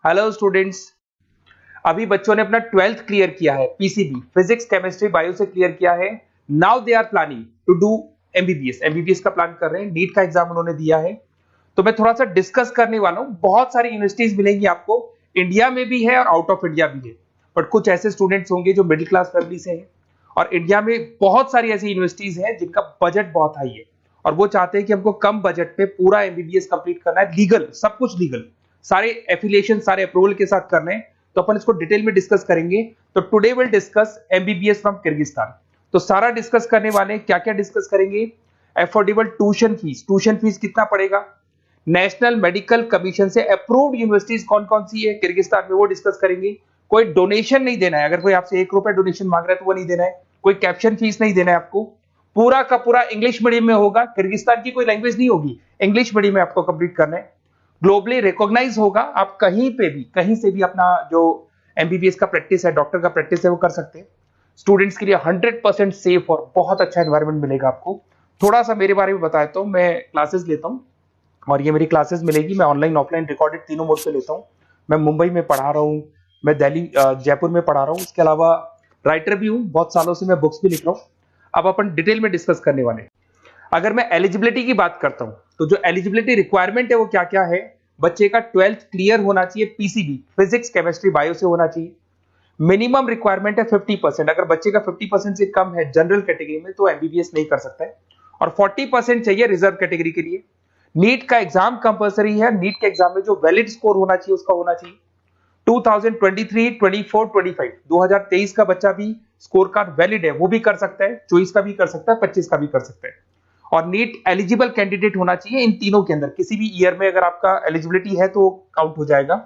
Hello students. अभी बच्चों ने अपना 12th क्लियर किया है, पीसीबी फिजिक्स केमिस्ट्री बायो से क्लियर किया है। Now they are planning to do MBBS का प्लान कर रहे हैं। नीट का एग्जाम उन्होंने दिया है, तो मैं थोड़ा सा डिस्कस करने वाला हूं। बहुत सारी यूनिवर्सिटीज मिलेंगी आपको, इंडिया में भी है और आउट ऑफ इंडिया भी है। बट कुछ ऐसे स्टूडेंट्स होंगे जो मिडिल क्लास फैमिली से हैं, और इंडिया में बहुत सारी ऐसी यूनिवर्सिटीज हैं जिनका बजट बहुत हाई है और वो चाहते हैं कि हमको कम बजट में पूरा एमबीबीएस कंप्लीट करना है, लीगल, सब कुछ लीगल, सारे एफिलिएशन सारे अप्रूवल के साथ करने हैं। तो अपन इसको डिटेल में डिस्कस करेंगे। तो today will discuss MBBS from Kyrgyzstan. तो सारा डिस्कस करने वाले हैं। क्या क्या डिस्कस करेंगे? अफोर्डेबल ट्यूशन फीस कितना पड़ेगा, नेशनल मेडिकल कमीशन से अप्रूव्ड यूनिवर्सिटीज कौन कौन सी है किर्गिस्तान में, वो डिस्कस करेंगे। कोई डोनेशन नहीं देना है, अगर कोई आपसे 1 रुपया डोनेशन मांग रहा है तो वो नहीं देना है। कोई कैप्शन फीस नहीं देना है आपको। पूरा का पूरा इंग्लिश मीडियम में होगा, किर्गिस्तान की कोई लैंग्वेज नहीं होगी, इंग्लिश मीडियम में आपको कंप्लीट करना है। ग्लोबली रिकॉग्नाइज होगा, आप कहीं पे भी कहीं से भी अपना जो एमबीबीएस का प्रैक्टिस है, डॉक्टर का प्रैक्टिस है, वो कर सकते हैं। स्टूडेंट्स के लिए 100% सेफ और बहुत अच्छा एनवायरनमेंट मिलेगा आपको। थोड़ा सा मेरे बारे में बताया तो मैं क्लासेस लेता हूँ और ये मेरी क्लासेस मिलेगी। मैं ऑनलाइन ऑफलाइन रिकॉर्डेड तीनों मोड से लेता हूँ। मैं मुंबई में पढ़ा रहा हूँ, मैं दिल्ली जयपुर में पढ़ा रहा हूँ। इसके अलावा राइटर भी हूँ, बहुत सालों से मैं बुक्स भी लिख रहा हूँ। अब अपन डिटेल में डिस्कस करने वाले हैं। अगर मैं एलिजिबिलिटी की बात करता हूं तो जो एलिजिबिलिटी रिक्वायरमेंट है वो क्या क्या है? बच्चे का 12th क्लियर होना चाहिए, पीसीबी फिजिक्स केमिस्ट्री बायो से होना चाहिए। मिनिमम रिक्वायरमेंट है 50%। अगर बच्चे का 50% से कम है जनरल कैटेगरी में तो एमबीबीएस नहीं कर सकता है, और 40% चाहिए रिजर्व कैटेगरी के लिए। नीट का एग्जाम कंपलसरी है। नीट के एग्जाम में जो वैलिड स्कोर होना चाहिए उसका होना चाहिए 2023, 24, 25, 2023 का बच्चा भी स्कोर कार्ड वैलिड है, वो भी कर सकता है, 24 का भी कर सकता है, 25 का भी कर सकता है। और नीट एलिजिबल कैंडिडेट होना चाहिए इन तीनों के अंदर। किसी भी ईयर में अगर आपका एलिजिबिलिटी है तो काउंट हो जाएगा।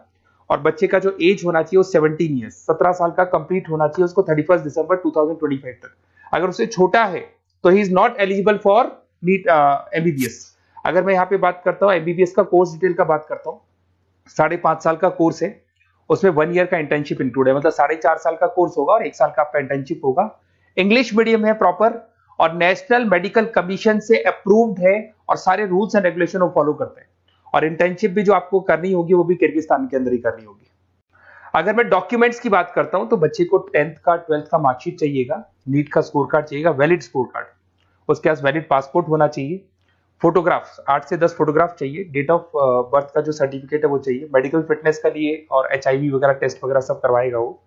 और बच्चे का जो एज होना चाहिए वो 17 ईयर्स, 17 साल का कंप्लीट होना चाहिए उसको 31 दिसंबर 2025 तक। अगर उससे छोटा है तो he is not eligible for NEET MBBS. अगर मैं यहाँ पे बात करता हूँ एमबीबीएस का कोर्स डिटेल का बात करता हूँ, 5.5 साल का कोर्स है, उसमें 1 ईयर का इंटर्नशिप इंक्लूड है, मतलब 4.5 साल का कोर्स होगा और 1 साल का आपका इंटर्नशिप होगा। इंग्लिश मीडियम है प्रॉपर, और नेशनल मेडिकल कमीशन से अप्रूव्ड है, और सारे रूल्स एंड रेगुलेशन वो फॉलो करते हैं। और इंटर्नशिप भी जो आपको करनी होगी वो भी किर्गिस्तान के अंदर ही करनी होगी। अगर मैं डॉक्यूमेंट्स की बात करता हूं तो बच्चे को 10th का 12th का मार्कशीट चाहिएगा, नीट का स्कोर कार्ड चाहिएगा, वैलिड स्कोर कार्ड, उसके पास वैलिड पासपोर्ट होना चाहिए, फोटोग्राफ्स 8 से 10 फोटोग्राफ चाहिए, डेट ऑफ बर्थ का जो सर्टिफिकेट है वो चाहिए, मेडिकल फिटनेस का लिए और एचआईवी वगैरह टेस्ट वगैरह सब करवाएगा वो,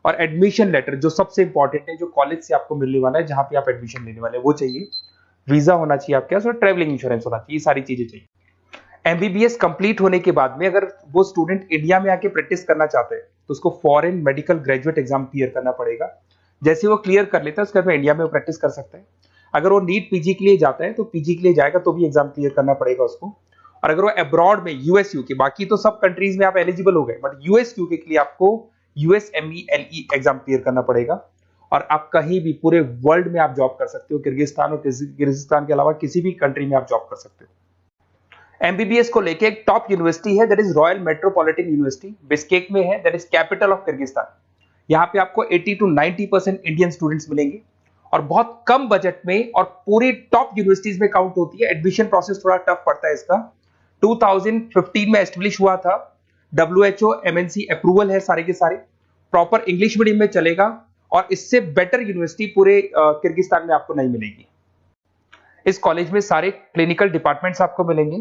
और एडमिशन लेटर जो सबसे इंपॉर्टेंट है, जो कॉलेज से आपको मिलने वाला है, जहां पे आप एडमिशन लेने वाले हैं, वो चाहिए। वीजा होना चाहिए आपके पास और ट्रैवलिंग इंश्योरेंस होना चाहिए, ये सारी चीजें चाहिए। एमबीबीएस कंप्लीट होने के बाद में अगर वो स्टूडेंट इंडिया में आके प्रैक्टिस करना चाहते हैं तो उसको foreign medical graduate exam clear करना पड़ेगा। जैसे वो क्लियर कर लेता है उसके बाद इंडिया में प्रैक्टिस कर सकता है। अगर वो नीट पीजी के लिए जाता है तो पीजी के लिए जाएगा तो भी एग्जाम क्लियर करना पड़ेगा उसको। और अगर वो अब्रॉड में यूएस यूके, बाकी तो सब कंट्रीज में आप एलिजिबल हो गए, बट यूएस यूके के लिए आपको यूएसएमईएलई एग्जाम क्लियर करना पड़ेगा। और आप कहीं भी पूरे वर्ल्ड में आप जॉब कर सकते हो, किर्गिस्तान और किर्गिस्तान के अलावा किसी भी कंट्री में आप जॉब कर सकते हो। एमबीबीएस को लेके एक टॉप यूनिवर्सिटी है, that is royal metropolitan university, Bishkek में है, that is capital of Kyrgyzstan. यहाँ पे आपको 80 to 90% इंडियन स्टूडेंट्स मिलेंगे, और बहुत कम बजट में, और पूरी टॉप यूनिवर्सिटीज में काउंट होती है। एडमिशन प्रोसेस थोड़ा टफ पड़ता है इसका। 2015 में एस्टेब्लिश हुआ था, WHO MNC अप्रूवल है, सारे के सारे प्रॉपर इंग्लिश मीडियम में चलेगा, और इससे बेटर यूनिवर्सिटी पूरे किर्गिस्तान में आपको नहीं मिलेगी। इस कॉलेज में सारे क्लिनिकल डिपार्टमेंट्स आपको मिलेंगे,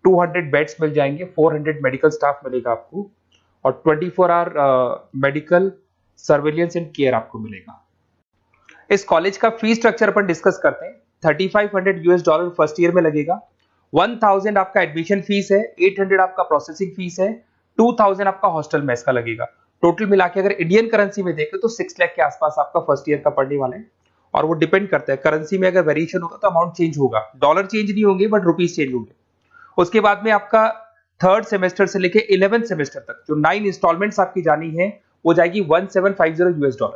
200 बेड्स मिल जाएंगे, 400 मेडिकल स्टाफ मिलेगा आपको, और 24 hour medical surveillance and care आपको मिलेगा। इस कॉलेज का फी स्ट्रक्चर पर डिस्कस करते हैं। $3500 फर्स्ट ईयर में लगेगा, 1000 आपका एडमिशन फीस है, 800 आपका प्रोसेसिंग फीस है, 2000 आपका हॉस्टल मेस का लगेगा। टोटल मिला के अगर इंडियन करेंसी में देखें तो 6 लाख के आसपास आपका फर्स्ट ईयर का पड़ने वाला है। और वो डिपेंड करता है, करेंसी में अगर वेरिएशन होगा तो अमाउंट चेंज होगा, डॉलर चेंज नहीं होंगे बट रुपीज चेंज होंगे। उसके बाद में आपका 3rd सेमेस्टर से लेके 11th सेमेस्टर तक जो 9 इंस्टॉलमेंट्स आपकी जानी है वो जाएगी $1750।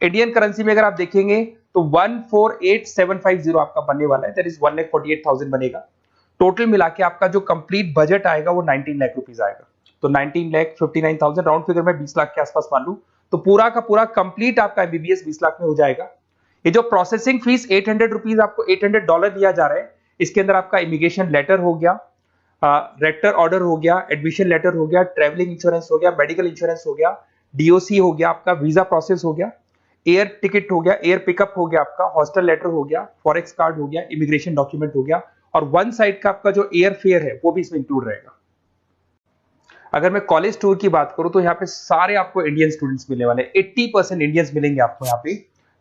इंडियन करेंसी में अगर आप देखेंगे तो 148750 आपका बनने वाला है, दैट इज 1,48,000 बनेगा। टोटल मिला के आपका जो कंप्लीट बजट आएगा वो 19 लाख रुपीज आएगा। तो 19,59,000 राउंड फिगर में 20 लाख के आसपास मान लू, तो पूरा का पूरा कंप्लीट आपका एमबीबीएस 20 लाख में हो जाएगा। ये जो प्रोसेसिंग फीस $800 आपको $800 दिया जा रहा है, इसके अंदर आपका इमिग्रेशन लेटर हो गया, रेक्टर ऑर्डर हो गया, एडमिशन लेटर हो गया, ट्रेवलिंग इंश्योरेंस हो गया, मेडिकल इंश्योरेंस हो गया, डीओसी हो गया, आपका वीजा प्रोसेस हो गया, एयर टिकट हो गया, एयर पिकअप हो गया, आपका हॉस्टल लेटर हो गया, फॉरेक्स कार्ड हो गया, इमिग्रेशन डॉक्यूमेंट हो गया, और वन साइड का आपका जो एयर फेयर है वो भी इसमें इंक्लूड रहेगा। अगर मैं कॉलेज टूर की बात करूं तो यहाँ पे सारे आपको इंडियन स्टूडेंट्स मिलने वाले, 80% इंडियंस मिलेंगे आपको यहाँ पे।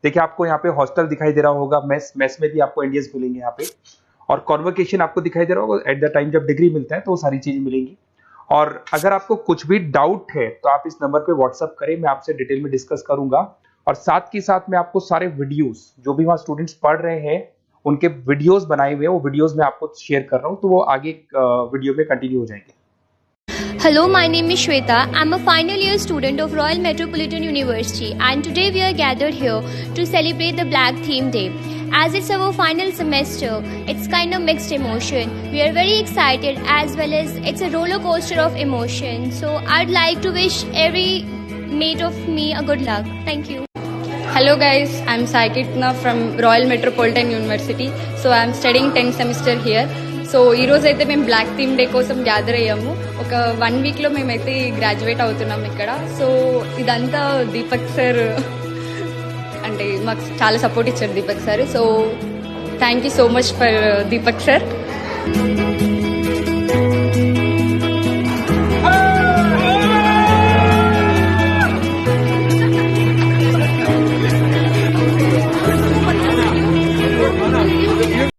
देखिए आपको यहाँ पे हॉस्टल दिखाई दे रहा होगा, मेस में भी आपको इंडियंस मिलेंगे यहाँ पे, और कॉन्वोकेशन आपको दिखाई दे रहा होगा एट द टाइम जब डिग्री मिलता है, तो वो सारी चीजें मिलेंगी। और अगर आपको कुछ भी डाउट है तो आप इस नंबर पे व्हाट्सअप करें, मैं आपसे डिटेल में डिस्कस करूंगा। और साथ के साथ मैं आपको सारे वीडियोस जो भी वहाँ स्टूडेंट्स पढ़ रहे हैं उनके वीडियोस बनाए हुए हैं, वो वीडियोस मैं आपको शेयर कर रहा हूँ, तो वो आगे वीडियो में कंटिन्यू हो जाएंगे। Hello, my name is Shweta. I'm a final year student of Royal Metropolitan University, and today we are gathered here to celebrate the Black Theme Day. As it's our final semester, it's kind of mixed emotion. We are very excited as well as it's a roller coaster of emotion. So I'd like to wish every mate of me a good luck. Thank you. Hello guys, I'm Saikitna from Royal Metropolitan University. So I'm studying 10th semester here. So ఈరోజు అయితే మేము black theme day కోసం gather అయ్యాము. ఒక 1 వీక్లో మేమైతే graduate అవుతున్నాం ఇక్కడ. సో ఇదంతా దీపక్ సార్ అంటే మాకు చాలా సపోర్ట్ ఇచ్చారు Deepak sir. So thank you so much for Deepak sir.